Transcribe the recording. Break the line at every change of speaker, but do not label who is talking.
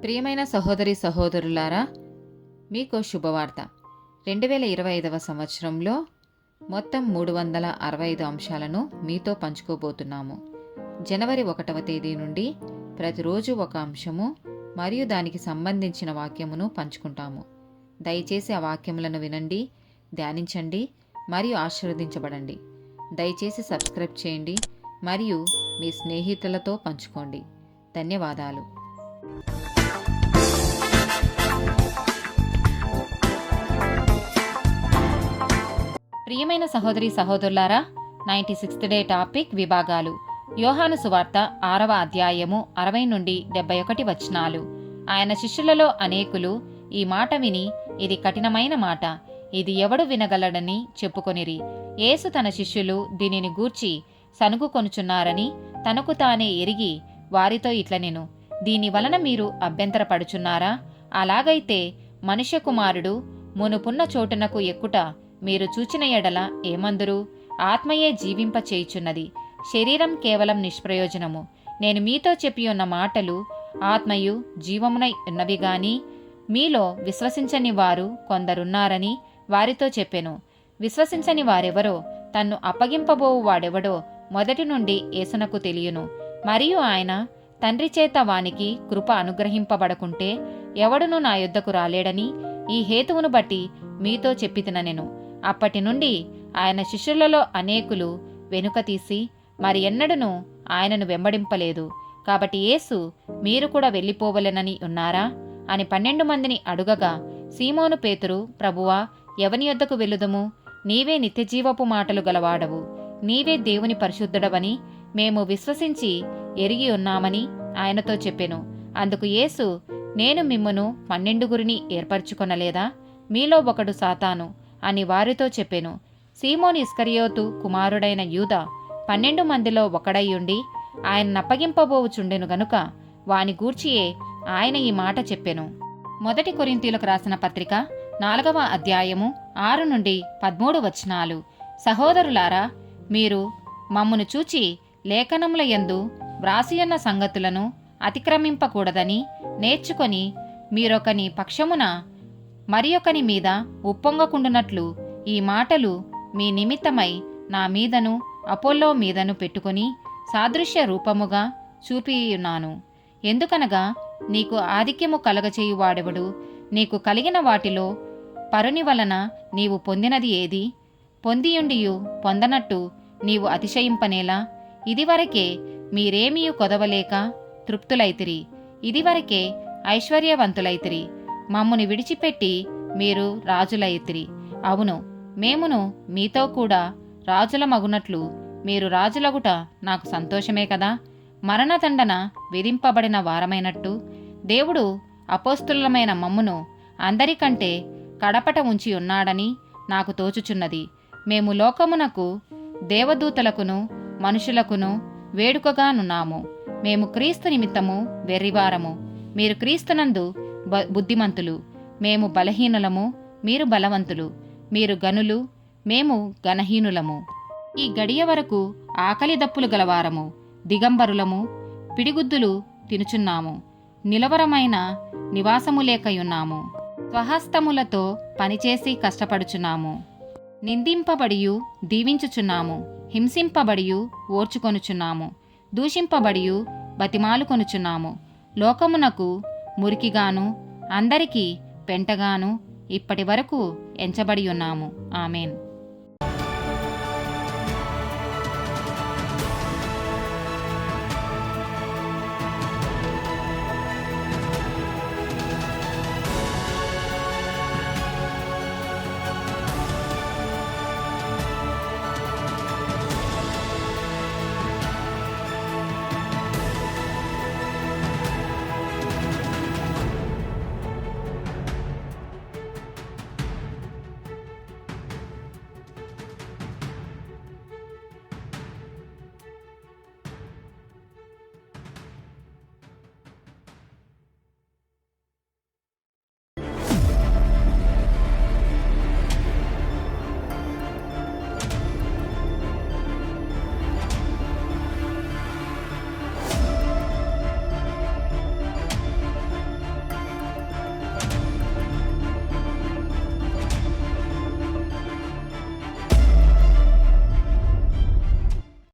ప్రియమైన సహోదరి సహోదరులారా, మీకు శుభవార్త. 2025 సంవత్సరంలో మొత్తం 365 అంశాలను మీతో పంచుకోబోతున్నాము. జనవరి 1వ తేదీ నుండి ప్రతిరోజు ఒక అంశము మరియు దానికి సంబంధించిన వాక్యమును పంచుకుంటాము. దయచేసి ఆ వాక్యములను వినండి, ధ్యానించండి మరియు ఆశీర్వదించబడండి. దయచేసి సబ్స్క్రైబ్ చేయండి మరియు మీ స్నేహితులతో పంచుకోండి. ధన్యవాదాలు. ప్రియమైన సహోదరి సహోదరులారా, 96th డే టాపిక్ విభాగాలు. యోహాను సువార్త 6వ అధ్యాయము 60 నుండి 71 వచనాలు. ఆయన శిష్యులలో అనేకులు ఈ మాట విని, ఇది కఠినమైన మాట, ఇది ఎవడు వినగలడని చెప్పుకొనిరి. యేసు తన శిష్యులు దీనిని గూర్చి సనుగుకొనుచున్నారని తనకు తానే ఎరిగి వారితో ఇట్లనెను, దీని వలన మీరు అభ్యంతరపడుచున్నారా? అలాగైతే మనుష్య కుమారుడు మునుపున్న చోటునకు ఎక్కుట మీరు చూచిన ఎడల ఏమందురు? ఆత్మయే జీవింప చేయుచున్నది, శరీరం కేవలం నిష్ప్రయోజనము. నేను మీతో చెప్పి ఉన్న మాటలు ఆత్మయు జీవమునై ఉన్నవి గాని మీలో విశ్వసించని వారు కొందరున్నారని వారితో చెప్పెను. విశ్వసించని వారెవరో, తన్ను అప్పగింపబోవు వాడెవడో మొదటి నుండి యేసునకు తెలియను. మరియు ఆయన తండ్రి చేత వానికి కృప అనుగ్రహింపబడకుంటే ఎవడునూ నా యొద్దకు రాలేడని ఈ హేతువును బట్టి మీతో చెప్పితినెను. అప్పటి నుండి ఆయన శిష్యులలో అనేకులు వెనుక తీసి మరి ఎన్నడూనూ ఆయనను వెంబడింపలేదు. కాబట్టి యేసు, మీరు కూడా వెళ్ళిపోవలెనని ఉన్నారా అని 12 మందిని అడుగగా, సీమోను పేతురు, ప్రభువా, ఎవని యొద్దకు వెళ్ళుదము? నీవే నిత్యజీవపు మాటలు గలవాడవు, నీవే దేవుని పరిశుద్ధుడవని మేము విశ్వసించి ఎరిగి ఉన్నామని ఆయనతో చెప్పెను. అందుకు యేసు, నేను మిమ్మును 12 ఏర్పరచుకొనలేదా? మీలో ఒకడు సాతాను అని వారితో చెప్పెను. సీమోను ఇస్కరియోతు కుమారుడైన యూదా 12 మందిలో ఒకడైయుండి ఆయన నప్పగింపబోవుచుండెను గనుక వాని గూర్చియే ఆయన ఈ మాట చెప్పెను. మొదటి కొరింథీయులకు రాసిన పత్రిక 4వ అధ్యాయము 6 నుండి 13 వచనాలు. సహోదరులారా, మీరు మమ్మును చూచి లేఖనముల యందు వ్రాసియున్న సంగతులను అతిక్రమింపకూడదని నేర్చుకొని మీరొకని పక్షమున మరియొకని మీద ఉప్పొంగకుండునట్లు ఈ మాటలు మీ నిమిత్తమై నా మీదను అపోల్లో మీదను పెట్టుకొని సాదృశ్య రూపముగా చూపియున్నాను. ఎందుకనగా నీకు ఆధిక్యము కలగచేయువాడెవడు? నీకు కలిగిన వాటిలో పరుని వలన నీవు పొందినది ఏది? పొందియుండియు పొందనట్టు నీవు అతిశయింపనేలా? ఇదివరకే మీరేమియు కొదవలేక తృప్తులైతిరి, ఇదివరకే ఐశ్వర్యవంతులైతిరి. మమ్ముని విడిచిపెట్టి మీరు రాజులైతిరి. అవును, మేమును మీతో కూడా రాజులమగునట్లు మీరు రాజులగుట నాకు సంతోషమే కదా. మరణదండన విధింపబడిన వారమైనట్టు దేవుడు అపోస్తులమైన మమ్మును అందరికంటే కడపట ఉంచి ఉన్నాడని నాకు తోచుచున్నది. మేము లోకమునకు, దేవదూతలకును మనుషులకును వేడుకగానున్నాము. మేము క్రీస్తు నిమిత్తము వెర్రివారము, మీరు క్రీస్తునందు బుద్ధిమంతులు. మేము బలహీనులము, మీరు బలవంతులు. మీరు గనులు, మేము గణహీనులము. ఈ గడియ వరకు ఆకలి దప్పులు గలవారము, దిగంబరులము, పిడిగుద్దులు తినుచున్నాము, నిలవరమైన నివాసము లేకయున్నాము, స్వహస్తములతో పనిచేసి కష్టపడుచున్నాము, నిందింపబడియు దీవించుచున్నాము, హింసింపబడియు ఓర్చుకొనుచున్నాము, దూషింపబడియు బతిమాలుకొనుచున్నాము. లోకమునకు మురికిగాను అందరికీ పెంటగాను ఇప్పటి వరకు ఎంచబడి ఉన్నాము. ఆమెన్.